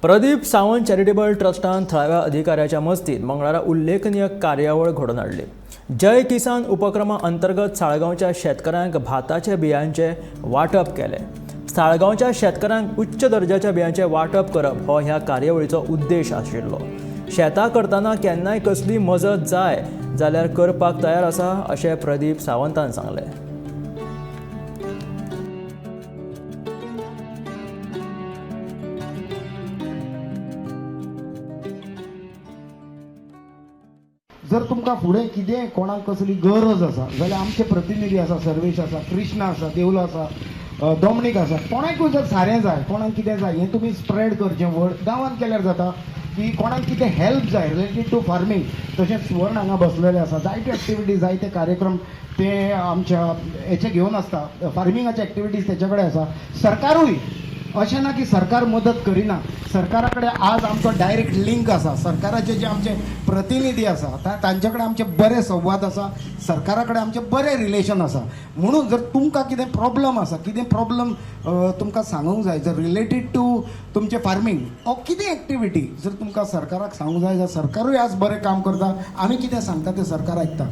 Pradeep Sawant charitable ट्रस्टान थळाव्या अधिकाऱ्याच्या मस्तीत मंगळारा उल्लेखनीय कार्यावळ घडोवन हाडली। जय किसान उपक्रमा अंतर्गत साळगांवच्या शेतकऱ्यांक भाताच्या बियांचे वाटप केले। साळगांवच्या शेतकऱ्यांक उच्च दर्जाच्या बियांचे वाटप करप हो ह्या कार्यावळीचो उद्देश आशिल्लो। शेतां करतना केन्नाय कसली मजत जाय जाल्यार करपाक तयार आसा अशें प्रदीप सावंतान सांगलें। जर तुमकां फुडें कितें कोणाक कसली गरज आसा जाल्यार आमचे प्रतिनिधी आसा, सर्वेश आसा, कृष्णा आसा, देवलो आसा, डॉमिनीक आसा, कोणाकूय जर सारें जाय, कोणाक कितें जाय हें तुमी स्प्रेड करचें वर्ड गांवांत केल्यार जाता की कोणाक कितें हेल्प जाय रिलेटेड टू फार्मींग। तशेंच सुवर्ण हांगा बसलेले आसा, जायते एक्टिविटीज जायते कार्यक्रम ते आमच्या हेचे घेवन आसता, फार्मिंगाचे एक्टिविटीज तेचे कडेन आसा। सरकारूय अशें ना की सरकार मदत करिना, सरकारा कडेन आज आमचो डायरेक्ट लिंक आसा, सरकाराचे जे आमचे प्रतिनिधी आसा तांचे कडेन आमचे बरे संवाद आसा, सरकारा कडेन आमचे बरे रिलेशन आसा। म्हणून जर तुमकां कितें प्रॉब्लम आसा, कितें प्रॉब्लम तुमकां सांगूंक जाय जर रिलेटेड टू तुमचे फार्मींग ओ कितें एक्टिविटी जर तुमकां सरकाराक सांगूंक जाय जाल्यार सरकारूय आज बरें काम करता, आमी कितें सांगता तें सरकार आयकता।